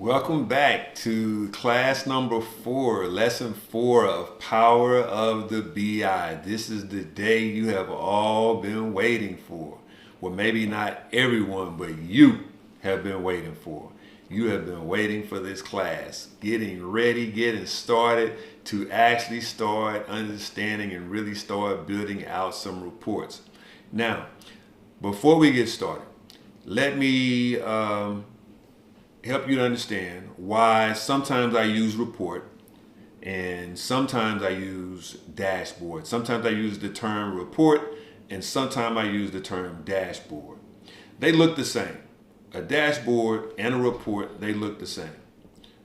Welcome back to class number 4, lesson 4 of Power of the BI. This is the day you have all been waiting for. Well, maybe not everyone, but you have been waiting for. You have been waiting for this class, getting ready, getting started to actually start understanding and really start building out some reports. Now, before we get started, let me help you to understand why sometimes I use report and sometimes I use dashboard. Sometimes I use the term report and sometimes I use the term dashboard. They look the same. A dashboard and a report, they look the same.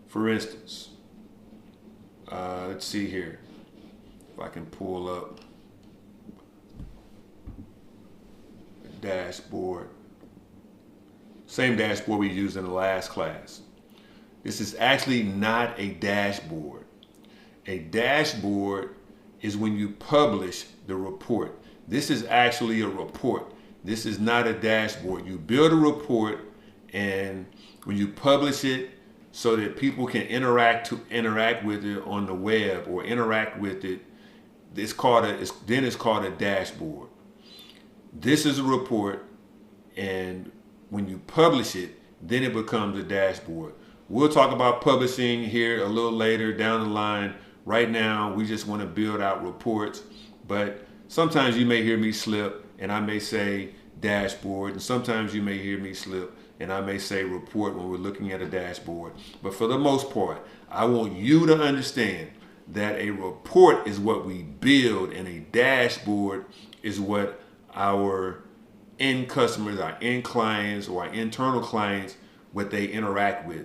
For instance, let's see here. If I can pull up a dashboard. Same dashboard we used in the last class. This is actually not a dashboard. A dashboard is when you publish the report. This is actually a report. This is not a dashboard. You build a report, and when you publish it so that people can interact with it on the web or interact with it, it's called a dashboard. This is a report, and when you publish it, then it becomes a dashboard. We'll talk about publishing here a little later down the line. Right now, we just want to build out reports, but sometimes you may hear me slip and I may say dashboard, and sometimes you may hear me slip and I may say report when we're looking at a dashboard. But for the most part, I want you to understand that a report is what we build and a dashboard is what our end customers, our end clients, or our internal clients, what they interact with.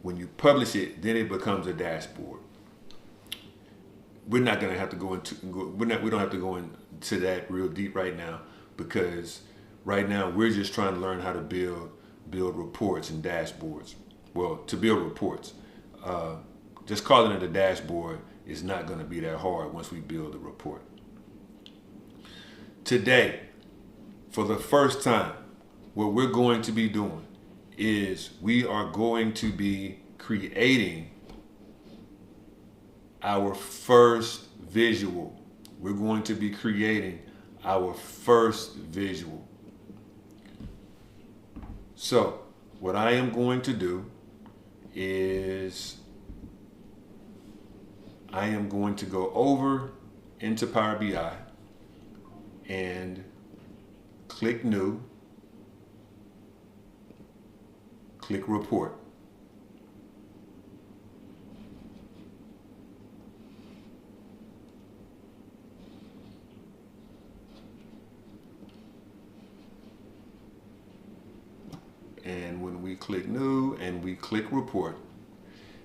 When you publish it, then it becomes a dashboard. We're not going to have to go into we don't have to go into that real deep right now, because right now we're just trying to learn how to build reports and dashboards. Well, to build reports, just calling it a dashboard is not going to be that hard once we build a report. Today, for the first time, what we're going to be doing is we are going to be creating our first visual. We're going to be creating our first visual. So, what I am going to do is I am going to go over into Power BI and click New, click Report. And when we click New and we click Report,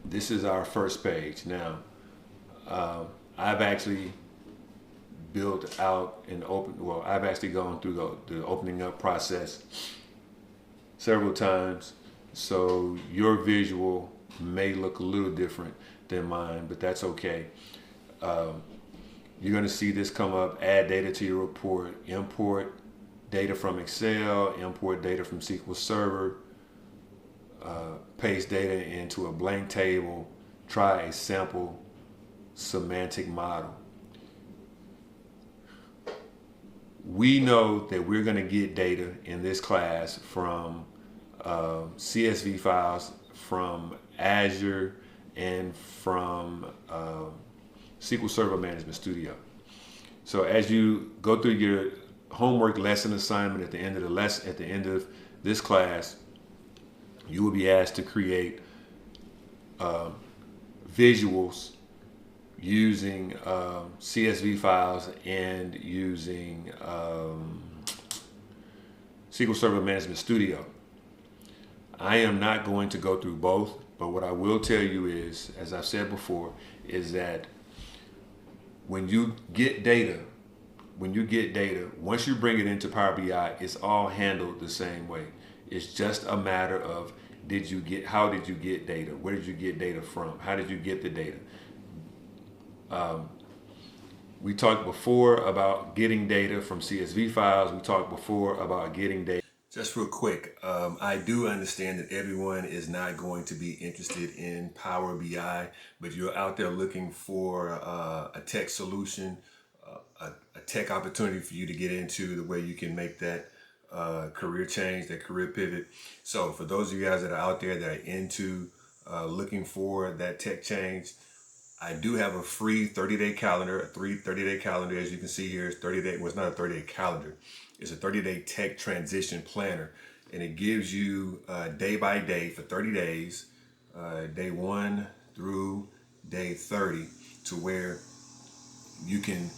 this is our first page. Now, I've actually built out and I've actually gone through the opening up process several times, so your visual may look a little different than mine, but that's okay. You're going to see this come up: add data to your report, import data from Excel, import data from SQL Server, paste data into a blank table, try a sample semantic model. We know that we're going to get data in this class from CSV files from Azure and from SQL Server Management Studio. So as you go through your homework lesson assignment at the end of this class, you will be asked to create visuals using CSV files and using SQL Server Management Studio. I am not going to go through both, but what I will tell you is, as I've said before, is that when you get data, once you bring it into Power BI, it's all handled the same way. It's just a matter of how did you get data? Where did you get data from? How did you get the data? We talked before about getting data from CSV files. We talked before about getting data Just real quick, I do understand that everyone is not going to be interested in Power BI, but you're out there looking for a tech solution, a tech opportunity for you to get into the way you can make that career change, that career pivot. So for those of you guys that are out there that are into looking for that tech change, I do have a free 30-day calendar, a 30-day calendar. As you can see here, it's 30-day. Well, it's not a 30-day calendar. It's a 30-day tech transition planner. And it gives you day by day for 30 days, day 1 through day 30, to where you can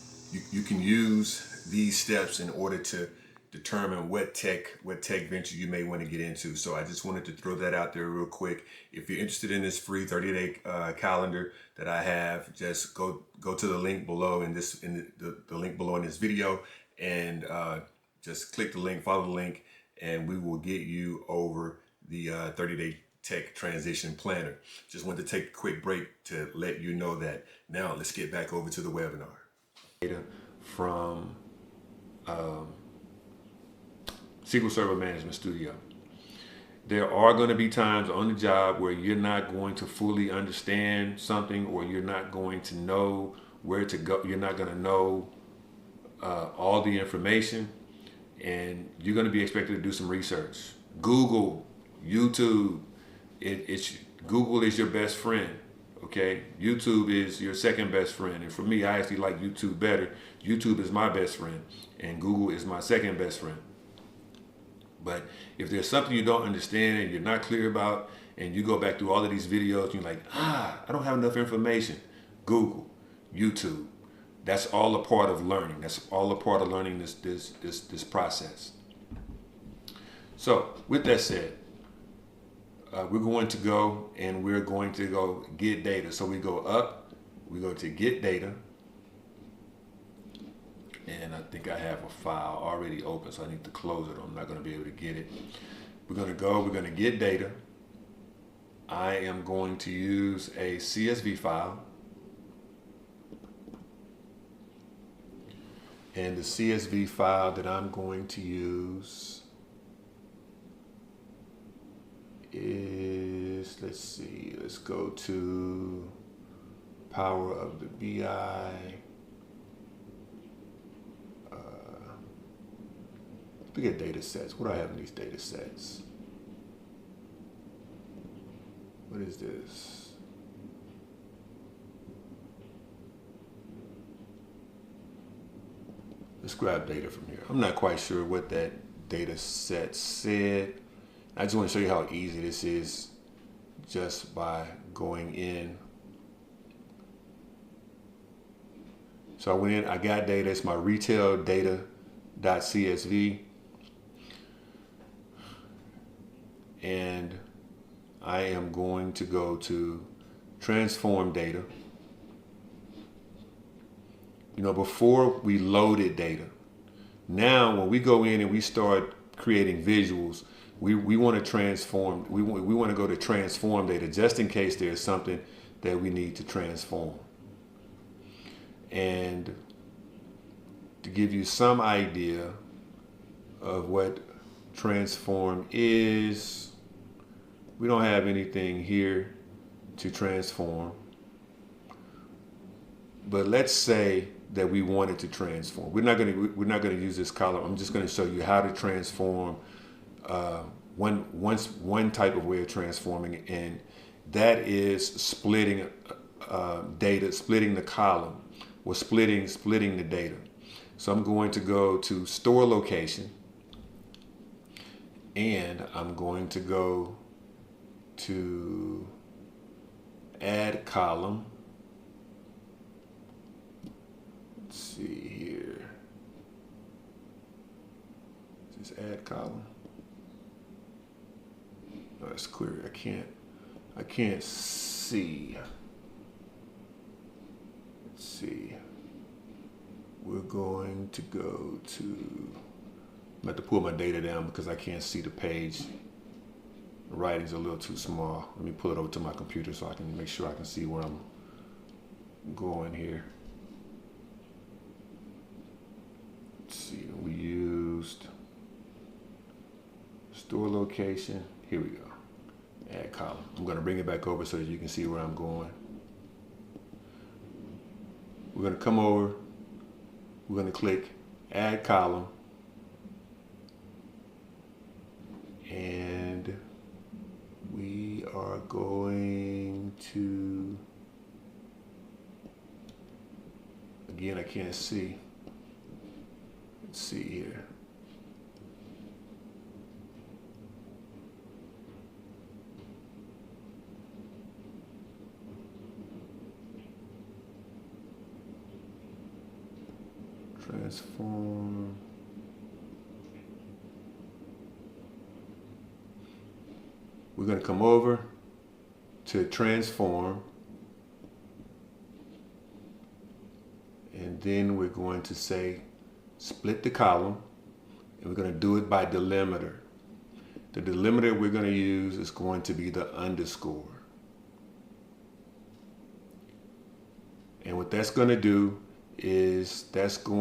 use these steps in order to determine what tech venture you may want to get into. So I just wanted to throw that out there real quick. If you're interested in this free 30-day calendar that I have, just go to the link below in the link below in this video, and just click the link, follow the link, and we will get you over the 30-day tech transition planner. Just wanted to take a quick break to let you know that. Now let's get back over to the webinar. Data from SQL Server Management Studio. There are going to be times on the job where you're not going to fully understand something, or you're not going to know where to go. You're not going to know all the information, and you're going to be expected to do some research. Google, YouTube, Google is your best friend. Okay, YouTube is your second best friend, and for me, I actually like YouTube better. YouTube is my best friend, and Google is my second best friend. But if there's something you don't understand and you're not clear about, and you go back through all of these videos, and you're like, I don't have enough information. Google, YouTube, that's all a part of learning. That's all a part of learning this process. So with that said, we're going to go get data. So we go up, we go to get data, and I think I have a file already open, so I need to close it. I'm not going to be able to get it. We're going to get data. I am going to use a CSV file, and the CSV file that I'm going to use is, let's go to Power of the BI. Look at data sets. What do I have in these data sets? What is this? Let's grab data from here. I'm not quite sure what that data set said. I just want to show you how easy this is just by going in. So I went in, I got data. It's my retail data.csv. And I am going to go to transform data. Before we loaded data. Now, when we go in and we start creating visuals, we want to transform. We want to go to transform data just in case there's something that we need to transform. And to give you some idea of what transform is, we don't have anything here to transform. But let's say that we wanted to transform. We're not going to use this column. I'm just going to show you how to transform one type of way of transforming, and that is splitting data, splitting the column, or splitting the data. So I'm going to go to store location, and I'm going to go to add column. Let's see here. Just add column. No, it's clear. I can't see. Let's see. We're going to go to, I'm going to pull my data down because I can't see the page. The writing's a little too small. Let me pull it over to my computer so I can make sure I can see where I'm going here. Let's see, we used store location. Here we go. Add column. I'm going to bring it back over so that you can see where I'm going. We're going to come over. We're going to click add column. And we are going to, again, I can't see. Let's see here. Transform. We're going to come over to transform, and then we're going to say split the column, and we're going to do it by delimiter. The delimiter we're going to use is going to be the underscore. And what that's going to do is that's going